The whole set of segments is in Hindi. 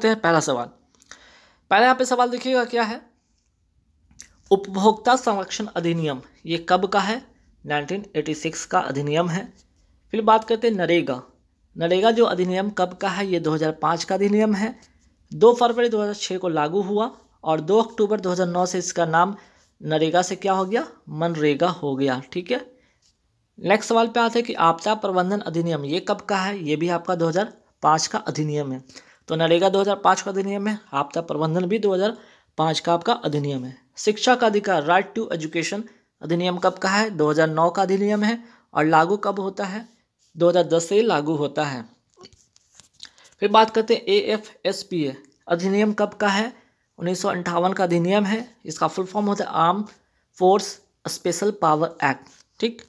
करते हैं पहला सवाल। पहले यहाँ पे सवाल देखिएगा क्या है, उपभोक्ता संरक्षण अधिनियम ये कब का है? 1986 का अधिनियम है। फिर बात करते हैं नरेगा। नरेगा जो अधिनियम कब का है? ये 2005 का अधिनियम है। 2 फरवरी 2006 को लागू हुआ और 2 अक्टूबर 2009 से इसका नाम नरेगा से क्या हो गया? मनरेगा हो गया। ठीक है। नेक्स्ट सवाल पे आते हैं कि आपदा प्रबंधन अधिनियम ये कब का है? ये भी आपका 2005 का अधिनियम है। तो नरेगा 2005 का अधिनियम है, आपदा प्रबंधन भी 2005 का आपका अधिनियम है। शिक्षा का अधिकार राइट टू एजुकेशन अधिनियम कब का है? 2009 का अधिनियम है और लागू कब होता है? 2010 से लागू होता है। फिर बात करते हैं AFSPA अधिनियम कब का है? 1958 का अधिनियम है। इसका फुल फॉर्म होता है arm force special power act. ठीक।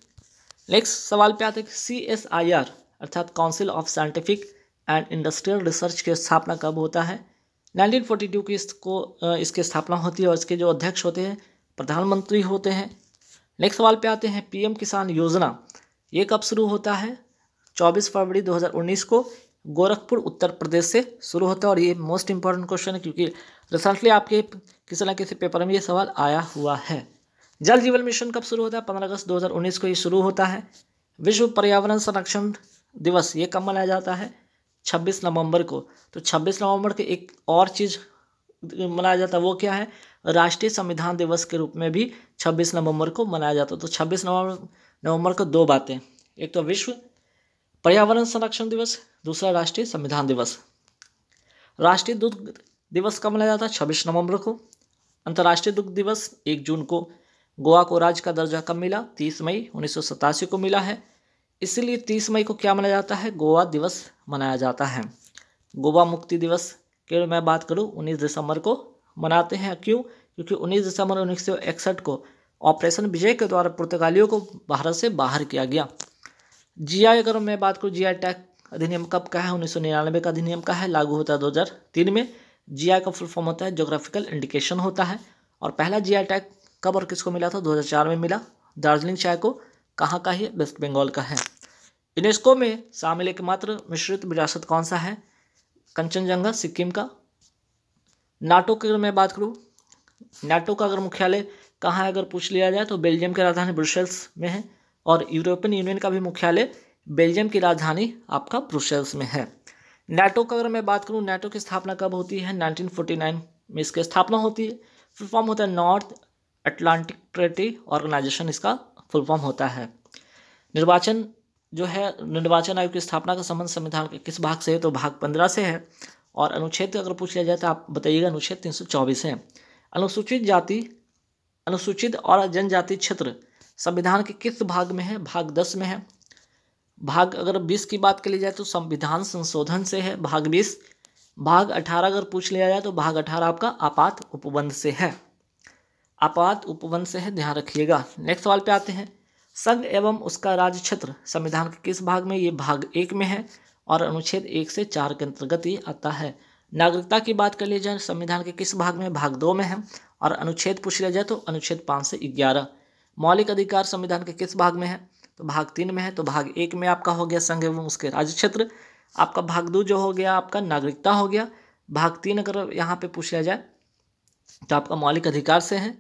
नेक्स्ट सवाल पे आते हैं CSIR अर्थात council of scientific and industrial research की स्थापना कब होता है? 1942 की इसकी स्थापना होती है और इसके जो अध्यक्ष होते हैं प्रधानमंत्री होते हैं। नेक्स्ट सवाल पे आते हैं PM किसान योजना ये कब शुरू होता है? 24 फरवरी 2019 को गोरखपुर उत्तर प्रदेश से शुरू होता है और ये मोस्ट इंपॉर्टेंट क्वेश्चन है क्योंकि रिसेंटली आपके किसी न किसी पेपर में ये सवाल आया हुआ है। जल जीवन मिशन कब शुरू होता है? 15 अगस्त 2019 को ये शुरू होता है। विश्व पर्यावरण संरक्षण दिवस ये कब मनाया जाता है? 26 नवंबर को। तो 26 नवंबर के एक और चीज़ मनाया जाता है, वो क्या है? राष्ट्रीय संविधान दिवस के रूप में भी 26 नवंबर को मनाया जाता है। तो 26 नवंबर को 2 बातें, एक तो विश्व पर्यावरण संरक्षण दिवस, दूसरा राष्ट्रीय संविधान दिवस। राष्ट्रीय दुग्ध दिवस कब मनाया जाता है? 26 नवंबर को। अंतर्राष्ट्रीय दुग्ध दिवस 1 जून को। गोवा को राज्य का दर्जा कब मिला? 30 मई 1987 को मिला है। इसीलिए 30 मई को क्या मनाया जाता है? गोवा दिवस मनाया जाता है। गोवा मुक्ति दिवस की मैं बात करूं 19 दिसंबर को मनाते हैं। क्यों? क्योंकि 19 दिसंबर 1961 को ऑपरेशन विजय के द्वारा पुर्तगालियों को भारत से बाहर किया गया। GI अगर मैं बात करूं GI टैग अधिनियम कब का है? 1999 का अधिनियम का है, लागू होता है 2003 में। GI का फुल फॉर्म होता है जोग्राफिकल इंडिकेशन होता है। और पहला GI टैग कब और किसको मिला था? 2004 में मिला। दार्जिलिंग चाय को कहाँ का है? वेस्ट बंगाल का है। यूनेस्को में शामिल एकमात्र मिश्रित विरासत कौन सा है? कंचनजंगा सिक्किम का। नाटो की अगर मैं बात करूँ, नाटो का अगर मुख्यालय कहाँ है अगर पूछ लिया जाए तो बेल्जियम की राजधानी ब्रुसेल्स में है। और यूरोपियन यूनियन का भी मुख्यालय बेल्जियम की राजधानी आपका ब्रुसेल्स में है। नाटो का अगर मैं बात करूँ, नाटो की स्थापना कब होती है? 1949 में इसकी स्थापना होती है। फुल फॉर्म होता है नॉर्थ अटलांटिक ट्रीटी ऑर्गेनाइजेशन, इसका फुल फॉर्म होता है। निर्वाचन जो है, निर्वाचन आयोग की स्थापना का संबंध संविधान के किस भाग से है? तो भाग 15 से है। और अनुच्छेद अगर पूछ लिया जाए तो आप बताइएगा अनुच्छेद 324 है। अनुसूचित जाति, अनुसूचित और जनजाति क्षेत्र संविधान के किस भाग में है? भाग 10 में है। भाग अगर 20 की बात की जाए तो संविधान संशोधन से है, भाग 20। भाग 18 अगर पूछ लिया जाए तो भाग 18 आपका आपात उपबंध से है, आपात उपबंध से है, ध्यान रखिएगा। नेक्स्ट सवाल पे आते हैं। संघ एवं उसका राज्य क्षेत्र संविधान के किस भाग में? ये भाग 1 में है और अनुच्छेद 1 से 4 के अंतर्गत ये आता है। नागरिकता की बात कर ली जाए संविधान के किस भाग में? भाग 2 में है। और अनुच्छेद पूछ लिया जाए तो अनुच्छेद 5 से 11। मौलिक अधिकार संविधान के किस भाग में है? तो भाग 3 में है। तो भाग 1 में आपका हो गया संघ एवं उसके राज्य क्षेत्र, आपका भाग 2 जो हो गया आपका नागरिकता हो गया। भाग 3 अगर यहाँ पे पूछ लिया जाए तो आपका मौलिक अधिकार से है।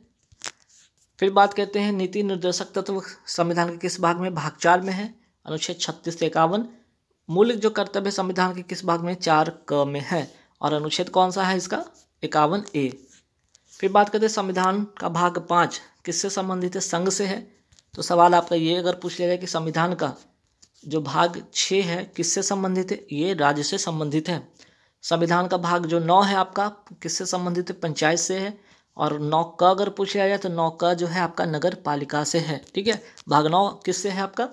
फिर बात करते हैं नीति निर्देशक तत्व संविधान के किस भाग में? भाग 4 में है, अनुच्छेद 36 से 51। मूल जो कर्तव्य संविधान के किस भाग में? 4 क में है। और अनुच्छेद कौन सा है इसका? 51A। फिर बात करते हैं संविधान का भाग 5 किससे संबंधित है? संघ से है। तो सवाल आपका ये अगर पूछ लिया जाए कि संविधान का जो भाग 6 है किससे संबंधित है? ये राज्य से संबंधित है। संविधान का भाग जो 9 है आपका किससे संबंधित है? पंचायत से है। और 9 का अगर पूछ लिया जाए तो 9 का जो है आपका नगर पालिका से है। ठीक है, भाग 9 किससे है आपका?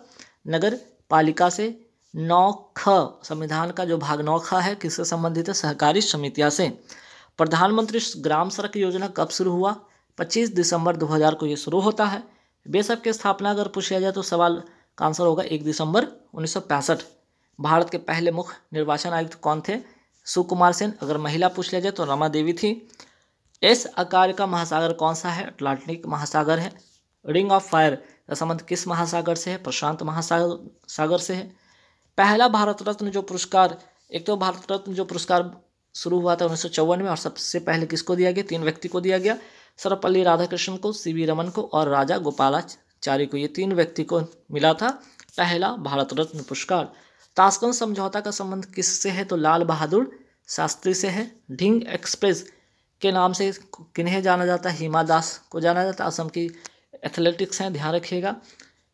नगर पालिका से। 9 ख संविधान का जो भाग 9 ख है किससे संबंधित है? सहकारी समितियां से। प्रधानमंत्री ग्राम सड़क योजना कब शुरू हुआ? 25 दिसंबर 2000 को ये शुरू होता है। बेशक की स्थापना अगर पूछ लिया जाए तो सवाल का आंसर होगा 1 दिसंबर 1965। भारत के पहले मुख्य निर्वाचन आयुक्त कौन थे? सुकुमार सेन। अगर महिला पूछ लिया जाए तो रमा देवी थी। एस आकार का महासागर कौन सा है? अटलांटिक महासागर है। रिंग ऑफ फायर का संबंध किस महासागर से है? प्रशांत महासागर से है। पहला भारत रत्न जो पुरस्कार, एक तो भारत रत्न जो पुरस्कार शुरू हुआ था 1954 में, और सबसे पहले किसको दिया गया? 3 व्यक्ति को दिया गया, सर्वपल्ली राधाकृष्णन को, CV रमन को और राजा गोपालाचारी को। ये 3 व्यक्ति को मिला था पहला भारत रत्न पुरस्कार। ताशकंद समझौता का संबंध किससे है? तो लाल बहादुर शास्त्री से है। ढिंग एक्सप्रेस के नाम से किन्हें जाना जाता है? हिमा दास को जाना जाता है। असम की एथलेटिक्स हैं, ध्यान रखिएगा।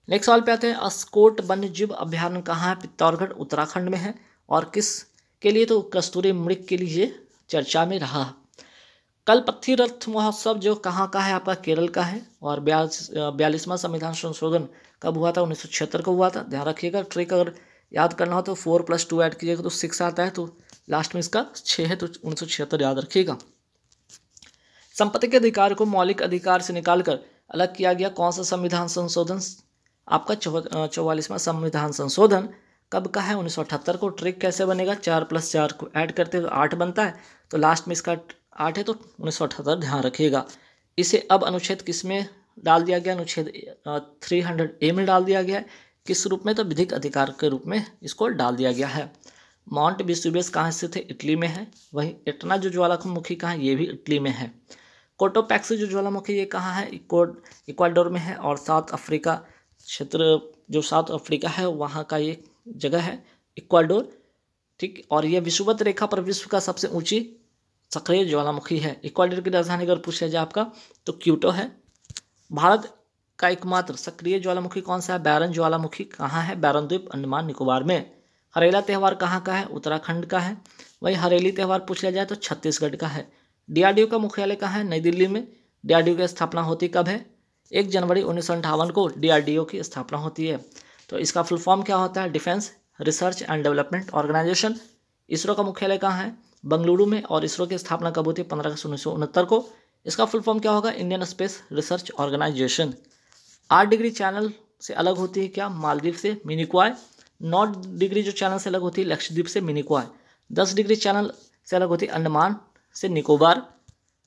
नेक्स्ट सवाल पे आते हैं, अस्कोट वन्य जीव अभ्यारण्य कहाँ है? पित्तौरगढ़ उत्तराखंड में है। और किस के लिए? तो कस्तूरी मृग के लिए चर्चा में रहा। कलपथी रथ महोत्सव जो कहाँ का है? आपका केरल का है। और 42वां संविधान संशोधन कब हुआ था? 1976 को हुआ था। ध्यान रखिएगा। ट्रिक अगर याद करना हो तो 4 + 2 ऐड कीजिएगा तो 6 आता है, तो लास्ट में इसका 6 है, तो 1976 याद रखिएगा। संपत्ति के अधिकार को मौलिक अधिकार से निकालकर अलग किया गया कौन सा संविधान संशोधन? आपका 44वां संविधान संशोधन कब का है? 1978 को। ट्रिक कैसे बनेगा? 4 + 4 को ऐड करते तो 8 बनता है, तो लास्ट में इसका 8 है, तो 1978 ध्यान रखिएगा। इसे अब अनुच्छेद किस में डाल दिया गया? अनुच्छेद 300A में डाल दिया गया है। किस रूप में? तो विधिक अधिकार के रूप में इसको डाल दिया गया है। माउंट वेसुवियस कहाँ स्थित है? इटली में है। वहीं एटना जो ज्वालामुखी कहाँ है? ये भी इटली में है। कोटोपैक्सी जो ज्वालामुखी ये कहाँ है? इक्वाडोर में है। और साउथ अफ्रीका क्षेत्र, जो साउथ अफ्रीका है वहाँ का ये जगह है इक्वाडोर, ठीक। और ये विषुवत रेखा पर विश्व का सबसे ऊंची सक्रिय ज्वालामुखी है। इक्वाडोर की राजधानी अगर पूछा जाए आपका तो क्यूटो है। भारत का एकमात्र सक्रिय ज्वालामुखी कौन सा है? बैरन ज्वालामुखी कहाँ है? बैरन द्वीप, अंडमान निकोबार में। हरेला त्यौहार कहाँ का है? उत्तराखंड का है। वही हरेली त्यौहार पूछ लिया जाए तो छत्तीसगढ़ का है। DRDO का मुख्यालय कहाँ है? नई दिल्ली में। DRDO की स्थापना होती कब है? 1 जनवरी 1958 को DRDO की स्थापना होती है। तो इसका फुल फॉर्म क्या होता है? Defence research and development organisation. ISRO का मुख्यालय कहाँ है? बंगलुरु में। और इसरो की स्थापना कब होती है? 15 अगस्त 1969 को। इसका फुल फॉर्म क्या होगा? Indian space research organisation. 8 degree channel से अलग होती है क्या? मालदीव से मिनिकॉय। 9 डिग्री जो चैनल से अलग होती है लक्षद्वीप से मिनिकॉय। 10 डिग्री चैनल से अलग होती है अंडमान से निकोबार।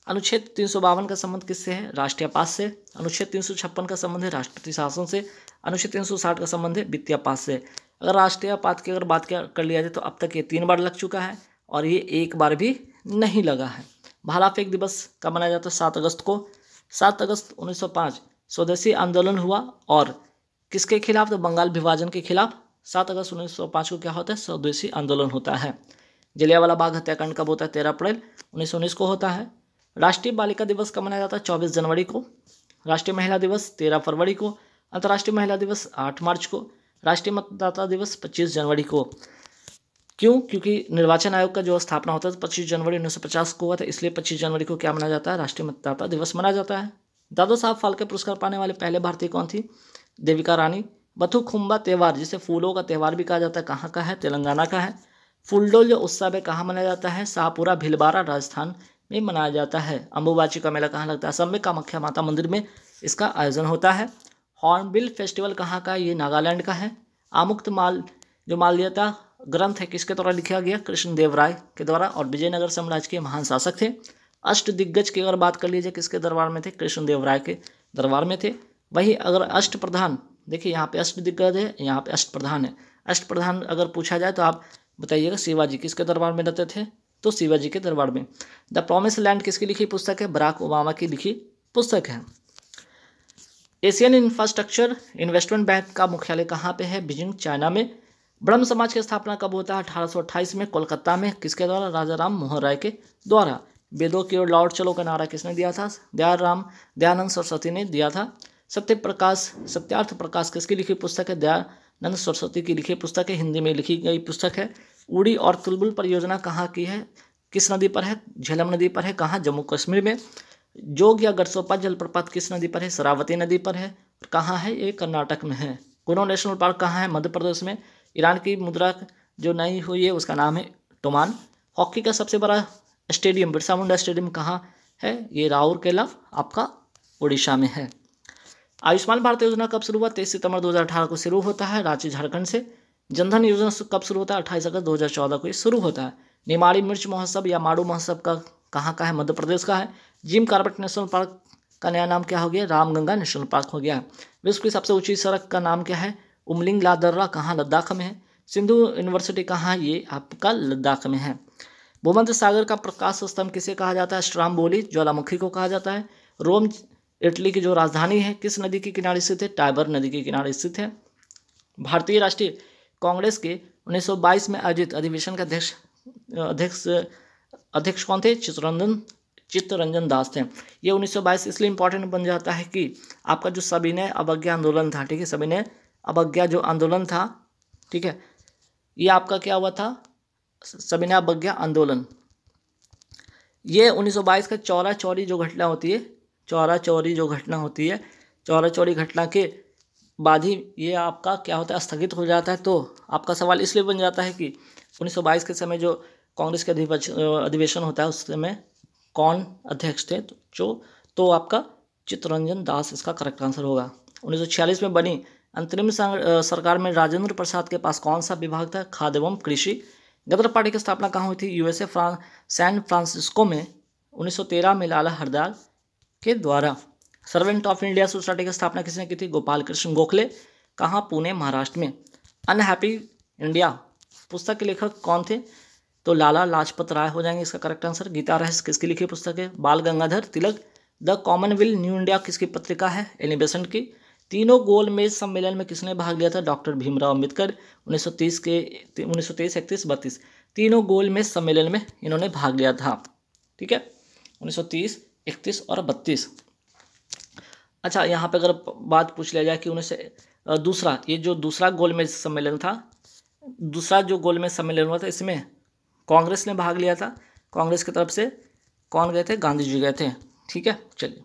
अनुच्छेद 352 का संबंध किससे है? राष्ट्रीय आपात से। अनुच्छेद 356 का संबंध है राष्ट्रपति शासन से। अनुच्छेद 360 का संबंध है वित्तीय आपात से। अगर राष्ट्रीय आपात की अगर बात कर लिया जाए तो अब तक ये 3 बार लग चुका है और ये 1 बार भी नहीं लगा है। भाला फेंक दिवस कब मनाया जाता है? 7 अगस्त को। 7 अगस्त 1905 स्वदेशी आंदोलन हुआ और किसके खिलाफ? तो बंगाल विभाजन के खिलाफ 7 अगस्त 1905 को क्या होता है? स्वदेशी आंदोलन होता है। जलियांवाला बाग हत्याकांड कब होता है? 13 अप्रैल 1919 को होता है। राष्ट्रीय बालिका दिवस कब मनाया जाता है? 24 जनवरी को। राष्ट्रीय महिला दिवस 13 फरवरी को। अंतर्राष्ट्रीय महिला दिवस 8 मार्च को। राष्ट्रीय मतदाता दिवस 25 जनवरी को। क्यों? क्योंकि निर्वाचन आयोग का जो स्थापना होता है 25 जनवरी 1950 को हुआ था, इसलिए 25 जनवरी को क्या मनाया जाता है? राष्ट्रीय मतदाता दिवस मनाया जाता है। दादा साहब फाल्के पुरस्कार पाने वाले पहले भारतीय कौन थी? देविका रानी। बथुखुम्बा त्यौहार जिसे फूलों का त्यौहार भी कहा जाता है कहाँ का है? तेलंगाना का है। फूलडोल जो उत्सव है कहाँ मनाया जाता है? शाहपुरा भीलवाड़ा राजस्थान में मनाया जाता है। अम्बुबाची का मेला कहाँ लगता है? असम में कामाख्या माता मंदिर में इसका आयोजन होता है। हॉर्नबिल फेस्टिवल कहाँ का है? ये नागालैंड का है। आमुक्त माल जो माल्यता ग्रंथ है किसके द्वारा लिखा गया? कृष्णदेव राय के द्वारा, और विजयनगर साम्राज्य के महान शासक थे। अष्ट दिग्गज की अगर बात कर लीजिए किसके दरबार में थे? कृष्णदेव राय के दरबार में थे। वही अगर अष्ट प्रधान, देखिए यहाँ पे अष्ट दिग्गज है, यहाँ पे अष्ट प्रधान है। अष्ट प्रधान अगर पूछा जाए तो आप बताइएगा शिवाजी किसके दरबार में रहते थे? तो शिवाजी के दरबार में। द प्रॉमिस लैंड किसकी लिखी पुस्तक है? बराक ओबामा की लिखी पुस्तक है। एशियन इंफ्रास्ट्रक्चर इन्वेस्टमेंट बैंक का मुख्यालय कहाँ पे है? बीजिंग, चाइना में। ब्रह्म समाज की स्थापना कब होता है? 1828 में कोलकाता में। किसके द्वारा? राजा राम मोहन राय के द्वारा। वेदों की ओर लौट चलो का नारा किसने दिया था? दयानंद सरस्वती ने दिया था। सत्यार्थ प्रकाश किसकी लिखी पुस्तक है? दयानंद सरस्वती की लिखी पुस्तक है, हिंदी में लिखी गई पुस्तक है। उड़ी और तुलबुल परियोजना कहाँ की है? किस नदी पर है? झेलम नदी पर है। कहाँ? जम्मू कश्मीर में। जोग या गरसोपा जलप्रपात किस नदी पर है? शरावती नदी पर है। कहाँ है? ये कर्नाटक में है। कुनो नेशनल पार्क कहाँ है? मध्य प्रदेश में। ईरान की मुद्रा जो नई हुई है उसका नाम है टोमान। हॉकी का सबसे बड़ा स्टेडियम बिरसा मुंडा स्टेडियम कहाँ है? ये राउरकेला आपका उड़ीसा में है। आयुष्मान भारत योजना कब शुरू हुआ? 23 सितंबर 2018 को शुरू होता है रांची झारखंड से। जनधन योजना कब शुरू होता है? 28 अगस्त 2014 को ये शुरू होता है। निमाड़ी मिर्च महोत्सव या माड़ू महोत्सव का कहाँ का है? मध्य प्रदेश का है। जिम कॉर्बेट नेशनल पार्क का नया नाम क्या हो गया? रामगंगा नेशनल पार्क हो गया। विश्व की सबसे ऊंची सड़क का नाम क्या है? उमलिंग ला दर्रा कहाँ? लद्दाख में है। सिंधु यूनिवर्सिटी कहाँ? ये आपका लद्दाख में है। भूमध्य सागर का प्रकाश स्तंभ किसे कहा जाता है? स्ट्राम्बोली ज्वालामुखी को कहा जाता है। रोम इटली की जो राजधानी है किस नदी के किनारे स्थित है? टाइबर नदी के किनारे स्थित है। भारतीय राष्ट्रीय कांग्रेस के 1922 में आयोजित अधिवेशन के अध्यक्ष कौन थे? चित्तरंजन दास थे। ये 1922 इसलिए इंपॉर्टेंट बन जाता है कि आपका जो सविनय अवज्ञा आंदोलन था, ठीक है, सविनय अवज्ञा जो आंदोलन था, ठीक है, ये आपका क्या हुआ था? सविनय अवज्ञा आंदोलन। ये 1922 का चौरा चौरी जो घटना होती है, चौरा चौरी जो घटना होती है, चौरा चौरी घटना के बाद ही ये आपका क्या होता है? स्थगित हो जाता है। तो आपका सवाल इसलिए बन जाता है कि 1922 के समय जो कांग्रेस के अधिवेशन होता है उस समय कौन अध्यक्ष थे? तो आपका चित्तरंजन दास इसका करेक्ट आंसर होगा। 1946 में बनी अंतरिम सरकार में राजेंद्र प्रसाद के पास कौन सा विभाग था? खाद्य एवं कृषि। गदर पार्टी की स्थापना कहाँ हुई थी? यूएसए सैन फ्रांसिस्को में 1913 में लाला हरदयाल के द्वारा। सर्वेंट ऑफ इंडिया सोसाइटी की स्थापना किसने की थी? गोपाल कृष्ण गोखले। कहाँ? पुणे महाराष्ट्र में। अनहैप्पी इंडिया पुस्तक के लेखक कौन थे? तो लाला लाजपत राय हो जाएंगे इसका करेक्ट आंसर। गीता रहस्य किसकी लिखी पुस्तक है? बाल Gangadhar Tilak. The Commonwealth new India किसकी पत्रिका है? एनी बेसेंट की। तीनों गोलमेज सम्मेलन में किसने भाग लिया था? डॉक्टर भीमराव अंबेडकर। 1923, 31, 32 तीनों गोलमेज सम्मेलन में इन्होंने भाग लिया था, ठीक है, 1930, 31 और 32। अच्छा, यहाँ पे अगर बात पूछ लिया जाए कि ये जो दूसरा गोलमेज सम्मेलन था, दूसरा जो गोलमेज सम्मेलन हुआ था इसमें कांग्रेस ने भाग लिया था। कांग्रेस की तरफ से कौन गए थे? गांधी जी गए थे, ठीक है। चलिए,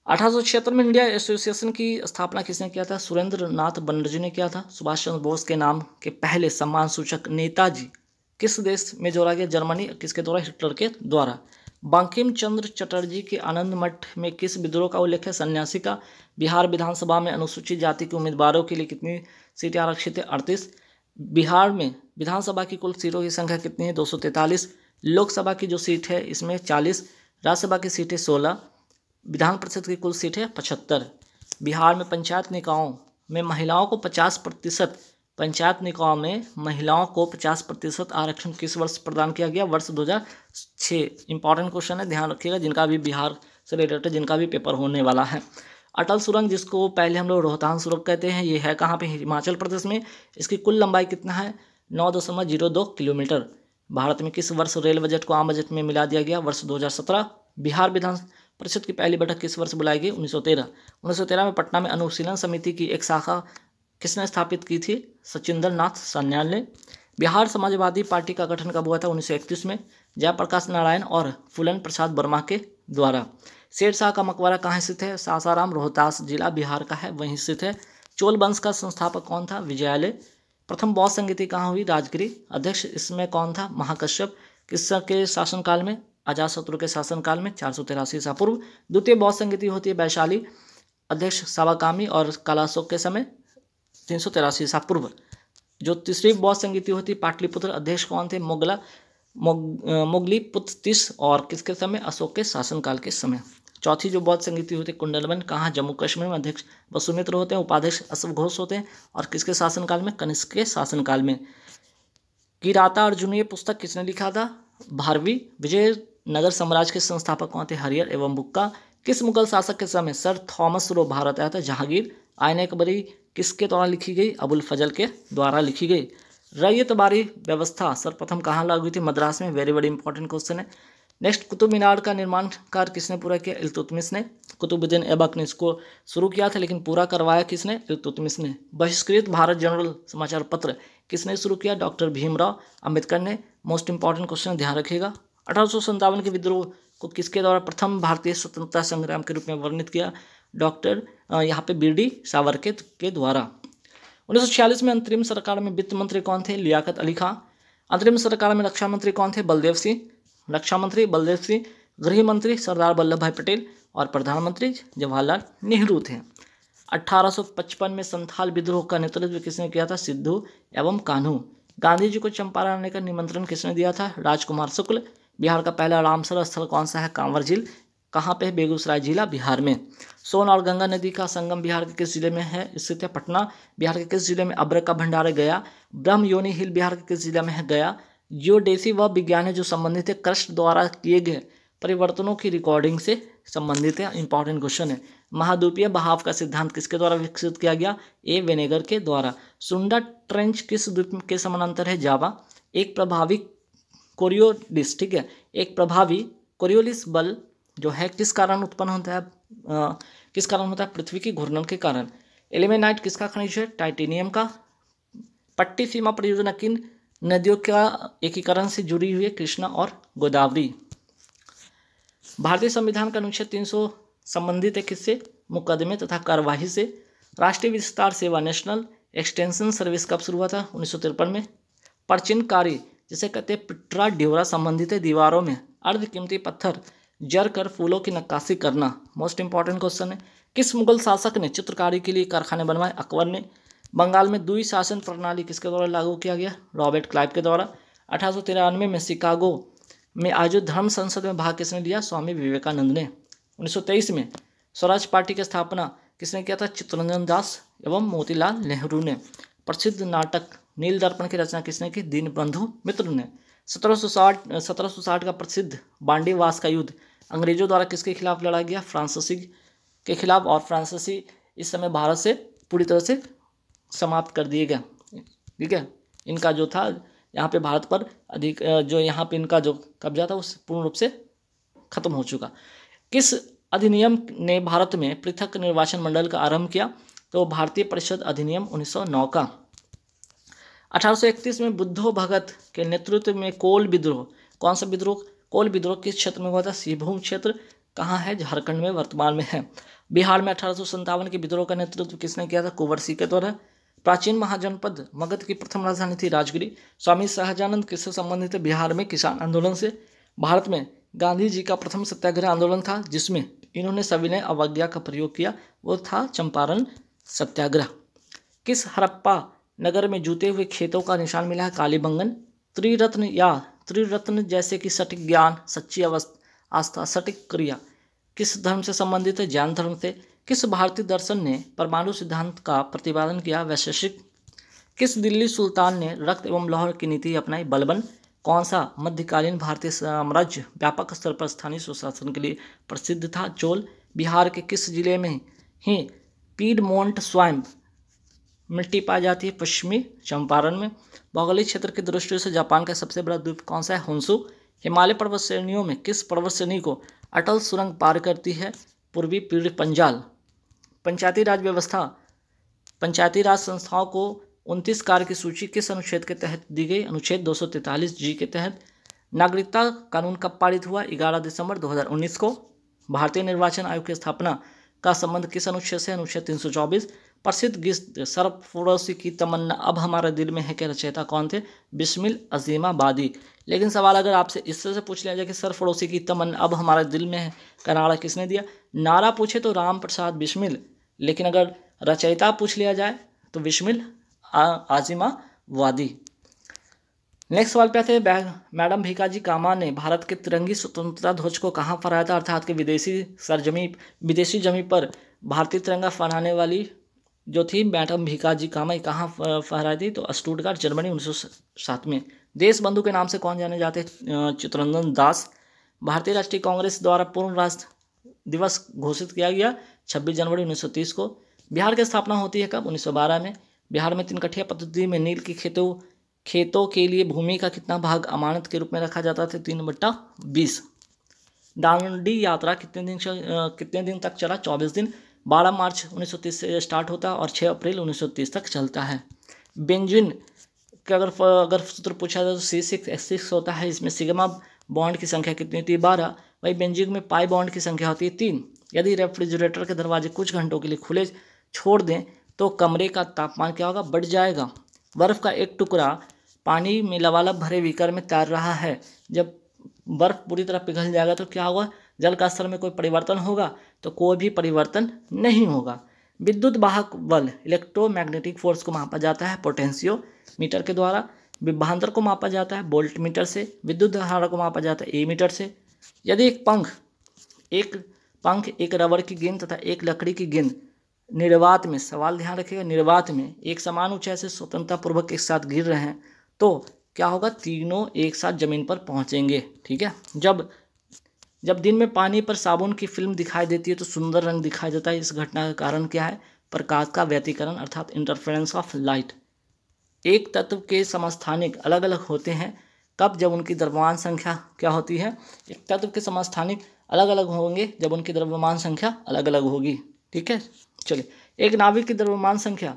1876 में इंडिया एसोसिएशन की स्थापना किसने किया था? सुरेंद्र नाथ बनर्जी ने किया था। सुभाष चंद्र बोस के नाम के पहले सम्मान सूचक नेताजी किस देश में जोड़ा गया? जर्मनी। किसके द्वारा? हिटलर के द्वारा। बंकिम चंद्र चटर्जी के आनंद मठ में किस विद्रोह का उल्लेख है? सन्यासी का। बिहार विधानसभा में अनुसूचित जाति के उम्मीदवारों के लिए कितनी सीटें आरक्षित है? 38। बिहार में विधानसभा की कुल सीटों की संख्या कितनी है? 243। लोकसभा की जो सीट है इसमें 40, राज्यसभा की सीटें 16, विधान परिषद की कुल सीट है 75। बिहार में पंचायत निकायों में महिलाओं को 50% पंचायत निकायों में महिलाओं को 50% आरक्षण किस वर्ष प्रदान किया गया? वर्ष 2006। इंपॉर्टेंट क्वेश्चन है, ध्यान रखिएगा, जिनका भी बिहार से रिलेटेड जिनका भी पेपर होने वाला है। अटल सुरंग, जिसको पहले हम लोग रोहतांग सुरंग कहते हैं, ये है कहाँ पे? हिमाचल प्रदेश में। इसकी कुल लंबाई कितना है? 9.02 किलोमीटर। भारत में किस वर्ष रेल बजट को आम बजट में मिला दिया गया? वर्ष 2017। बिहार विधान परिषद की पहली बैठक किस वर्ष बुलाई गई? 1913। 1913 में पटना में अनुशीलन समिति की एक शाखा किसने स्थापित की थी? सचिंद्र नाथ सान्याल ने। बिहार समाजवादी पार्टी का गठन कब हुआ था? 1931 में, जयप्रकाश नारायण और फूलन प्रसाद वर्मा के द्वारा। शेरशाह का मकबरा कहाँ स्थित है? सासाराम, रोहतास जिला बिहार का है, वहीं स्थित है। चोल वंश का संस्थापक कौन था? विजयालय। प्रथम बौद्ध संगीति कहाँ हुई? राजगिरी। अध्यक्ष इसमें कौन था? महाकश्यप। किसके शासनकाल में? अजातशत्रु के शासनकाल में, 483 ईसा पूर्व। द्वितीय बौद्ध संगीति होती है वैशाली। अध्यक्ष सावाकामी और कालाशोक के समय, 383 ईसा पूर्व। जो तीसरी बौद्ध संगीति होती है पाटलिपुत्र। अध्यक्ष कौन थे? मोगलीपुत्र और किसके समय? अशोक के शासनकाल के समय। चौथी जो बौद्ध संगीति होती है कुंडलवन, कहाँ? जम्मू कश्मीर में। अध्यक्ष वसुमित्र होते हैं, उपाध्यक्ष अश्वघोष होते हैं, और किसके शासनकाल में? कनिष्क के शासनकाल में। किराता अर्जुनीय पुस्तक किसने लिखा था? भारवी। विजयनगर साम्राज्य के संस्थापक कौन थे? हरिहर एवं बुक्का। किस मुगल शासक के समय सर थॉमस रो भारत आया था? जहांगीर। आईने अकबरी किसके द्वारा लिखी गई? अबुल फजल के द्वारा लिखी गई। रैयतबारी व्यवस्था सर्वप्रथम कहाँ लागू हुई थी? मद्रास में। वेरी वेरी इंपॉर्टेंट क्वेश्चन है। नेक्स्ट, कुतुब मीनार का निर्माण कार्य किसने पूरा किया? इल्तुतमिश ने। कुतुबुद्दीन ऐबक ने इसको शुरू किया था, लेकिन पूरा करवाया किसने? इल्तुतमिश ने। बहिष्कृत भारत जनरल समाचार पत्र किसने शुरू किया? डॉक्टर भीमराव अंबेडकर ने। मोस्ट इंपॉर्टेंट क्वेश्चन, ध्यान रखिएगा। 1857 के विद्रोह को किसके द्वारा प्रथम भारतीय स्वतंत्रता संग्राम के रूप में वर्णित किया? डॉक्टर यहाँ पे बीडी सावरकर के द्वारा। 1946 में अंतरिम सरकार में वित्त मंत्री कौन थे? लियाकत अली खां। अंतरिम सरकार में रक्षा मंत्री कौन थे? बलदेव सिंह। रक्षा मंत्री बलदेव सिंह, गृह मंत्री सरदार वल्लभ भाई पटेल और प्रधानमंत्री जवाहरलाल नेहरू थे। 1855 में संथाल विद्रोह का नेतृत्व किसने किया था? सिद्धू एवं कान्हू। गांधी जी को चंपारण आने का निमंत्रण किसने दिया था? राजकुमार शुक्ल। बिहार का पहला रामसर स्थल कौन सा है? कांवर झील। कहाँ पे है? बेगूसराय जिला बिहार में। सोन और गंगा नदी का संगम बिहार के किस जिले में है? स्थित है? पटना। बिहार के किस जिले में अब्रक का भंडार है? गया। ब्रह्म योनि हिल बिहार के किस जिले में है? गया। जियोडेसी वह विज्ञान है जो संबंधित है क्रस्ट द्वारा किए गए परिवर्तनों की रिकॉर्डिंग से संबंधित है। इंपॉर्टेंट क्वेश्चन है। महाद्वीपीय बहाव का सिद्धांत किसके द्वारा विकसित किया गया? ए वेनेगर के द्वारा। सुंडा ट्रेंच किस द्वीप के समानांतर है? जावा। एक प्रभावी कोरियोलिस, ठीक है, एक प्रभावी कोरियोलिस बल जो है किस कारण उत्पन्न होता है? किस कारण होता है? पृथ्वी की घूर्णन के कारण। एलिमेनाइट किसका खनिज है? टाइटेनियम का। पट्टी सीमा परियोजना किन नदियों का एकीकरण से जुड़ी हुई है? कृष्णा और गोदावरी। भारतीय संविधान का अनुच्छेद 300 संबंधित है किससे? मुकदमे तथा कार्यवाही से। राष्ट्रीय विस्तार सेवा नेशनल एक्सटेंशन सर्विस कब शुरू हुआ था? 1953 में। प्राचीनकारी जिसे कहते हैं पिट्रा ड्योरा संबंधित है दीवारों में अर्धकीमती पत्थर जर कर फूलों की नक्काशी करना। मोस्ट इंपॉर्टेंट क्वेश्चन है। किस मुगल शासक ने चित्रकारी के लिए कारखाने बनवाए? अकबर ने। बंगाल में द्वि शासन प्रणाली किसके द्वारा लागू किया गया? रॉबर्ट क्लाइव के द्वारा। 1893 में शिकागो में आयोजित धर्म संसद में भाग किसने लिया? स्वामी विवेकानंद ने। 1923 में स्वराज पार्टी की स्थापना किसने किया था? चित्तरंजन दास एवं मोतीलाल नेहरू ने। प्रसिद्ध नाटक नील दर्पण की रचना किसने की? दीनबंधु मित्र ने। 1760 का प्रसिद्ध बांडीवास का युद्ध अंग्रेजों द्वारा किसके खिलाफ लड़ा गया? फ्रांसीसी के खिलाफ। और फ्रांसीसी इस समय भारत से पूरी तरह से समाप्त कर दिए गए, ठीक है। इनका जो था यहाँ पे भारत पर अधिक जो यहाँ पे इनका जो कब्जा था उस पूर्ण रूप से खत्म हो चुका। किस अधिनियम ने भारत में पृथक निर्वाचन मंडल का आरंभ किया? तो भारतीय परिषद अधिनियम 1909 का। 1831 में बुद्धो भगत के नेतृत्व में कोल विद्रोह, कौन सा विद्रोह? कोल विद्रोह किस क्षेत्र में हुआ था? सिंहभूम क्षेत्र। कहाँ है? झारखंड में वर्तमान में है। बिहार में 1857 के विद्रोह का नेतृत्व किसने किया था? कुंवर सिंह के द्वारा। प्राचीन महाजनपद मगध की प्रथम राजधानी थी राजगिरी। स्वामी सहजानंद किससे संबंधित है? बिहार में किसान आंदोलन से। भारत में गांधी जी का प्रथम सत्याग्रह आंदोलन था जिसमें इन्होंने सविनय अवज्ञा का प्रयोग किया, वो था चंपारण सत्याग्रह। किस हड़प्पा नगर में जूते हुए खेतों का निशान मिला है? कालीबंगन। त्रिरत्न या त्रिरत्न जैसे कि सटीक ज्ञान, सच्ची आस्था, सटीक क्रिया किस धर्म से संबंधित है? जैन धर्म से। किस भारतीय दर्शन ने परमाणु सिद्धांत का प्रतिपादन किया? वैशेषिक। किस दिल्ली सुल्तान ने रक्त एवं लौह की नीति अपनाई? बलबन। कौन सा मध्यकालीन भारतीय साम्राज्य व्यापक स्तर पर स्थानीय सुशासन के लिए प्रसिद्ध था? चोल। बिहार के किस जिले में ही पीडमोंट स्वायम्प मिट्टी पाई जाती है? पश्चिमी चंपारण में। भौगोलिक क्षेत्र की दृष्टि से जापान का सबसे बड़ा द्वीप कौन सा है? होन्शु। हिमालय पर्वत श्रेणियों में किस पर्वत श्रेणी को अटल सुरंग पार करती है? पूर्वी पीढ़ी पंजाल। पंचायती राज व्यवस्था, पंचायती राज संस्थाओं को 29 कार्य की सूची किस अनुच्छेद के तहत दी गई? अनुच्छेद 243 जी के तहत। नागरिकता कानून कब पारित हुआ? 11 दिसंबर 2019 को। भारतीय निर्वाचन आयोग की स्थापना का संबंध किस अनुच्छेद से? अनुच्छेद 324। प्रसिद्ध गीत सरफरोशी की तमन्ना अब हमारे दिल में है के रचयिता कौन थे? बिस्मिल अजीमाबादी। लेकिन सवाल अगर आपसे इससे पूछ लिया जाए कि सरफरोशी की तमन्ना अब हमारे दिल में है का नारा किसने दिया? नारा पूछे तो राम प्रसाद बिस्मिल, लेकिन अगर रचयिता पूछ लिया जाए तो बिस्मिल आजिमाबादी। नेक्स्ट सवाल पे आते हैं। मैडम भीकाजी कामा ने भारत के तिरंगी स्वतंत्रता ध्वज को कहाँ फहराया था? अर्थात कि विदेशी जमी पर भारतीय तिरंगा फहराने वाली जो थी मैडम भीकाजी कामा कहाँ फहराई थी? तो स्टुटगार्ट जर्मनी 1907 में। देश बंधु के नाम से कौन जाने जाते? चित्तरंजन दास। भारतीय राष्ट्रीय कांग्रेस द्वारा पूर्ण राष्ट्र दिवस घोषित किया गया 26 जनवरी 1930 को। बिहार की स्थापना होती है कब? 1912 में। बिहार में 3 कठिया पद्धति में नील की खेतों के लिए भूमि का कितना भाग अमानत के रूप में रखा जाता था? 3/20। दांडी यात्रा कितने दिन तक चला? 24 दिन। 12 मार्च 1930 से स्टार्ट होता है और 6 अप्रैल 1930 तक चलता है। बेंजीन का अगर सूत्र पूछा जाए तो C6H6 होता है। इसमें सिग्मा बॉन्ड की संख्या कितनी होती है? 12। वही बेंजीन में पाई बॉन्ड की संख्या होती है 3। यदि रेफ्रिजरेटर के दरवाजे कुछ घंटों के लिए खुले छोड़ दें तो कमरे का तापमान क्या होगा? बढ़ जाएगा। बर्फ़ का एक टुकड़ा पानी में लबालब भरे बीकर में तैर रहा है। जब बर्फ़ पूरी तरह पिघल जाएगा तो क्या होगा? जल का स्तर में कोई परिवर्तन होगा? तो कोई भी परिवर्तन नहीं होगा। विद्युत वाहक बल इलेक्ट्रोमैग्नेटिक फोर्स को मापा जाता है पोटेंशियोमीटर के द्वारा। विभवांतर को मापा जाता है वोल्ट मीटर से। विद्युत धारा को मापा जाता है ए मीटर से। यदि एक पंख एक रबड़ की गेंद तथा एक लकड़ी की गेंद निर्वात में, सवाल ध्यान रखिएगा, निर्वात में एक समान ऊंचाई से स्वतंत्रता पूर्वक एक साथ गिर रहे हैं तो क्या होगा, तीनों एक साथ ज़मीन पर पहुँचेंगे। ठीक है, जब दिन में पानी पर साबुन की फिल्म दिखाई देती है तो सुंदर रंग दिखाई देता है। इस घटना का कारण क्या है, प्रकाश का व्यतिकरण अर्थात इंटरफेरेंस ऑफ लाइट। एक तत्व के समस्थानिक अलग अलग होते हैं कब, जब उनकी द्रव्यमान संख्या क्या होती है, एक तत्व के समस्थानिक अलग अलग होंगे जब उनकी द्रव्यमान संख्या अलग अलग होगी। ठीक है, चलिए, एक नाभिक की द्रव्यमान संख्या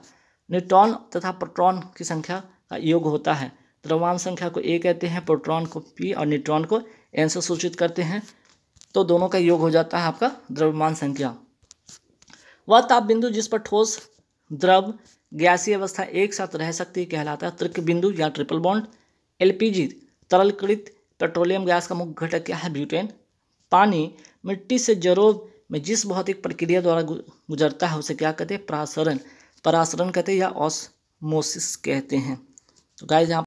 न्यूट्रॉन तथा प्रोटॉन की संख्या का योग होता है। द्रव्यमान संख्या को ए कहते हैं, प्रोटॉन को पी और न्यूट्रॉन को एन से सूचित करते हैं, तो दोनों का योग हो जाता है आपका द्रव्यमान संख्या। वह ताप बिंदु जिस पर ठोस, द्रव, गैसीय अवस्था एक साथ रह सकती है कहलाता है तृक बिंदु या ट्रिपल बॉन्ड। एलपीजी तरलकृत पेट्रोलियम गैस का मुख्य घटक क्या है, ब्यूटेन। पानी मिट्टी से जरों में जिस भौतिक प्रक्रिया द्वारा गुजरता है उसे क्या कहते हैं, परासरण कहते हैं या ऑस्मोसिस कहते हैं। तो गाइस यहाँ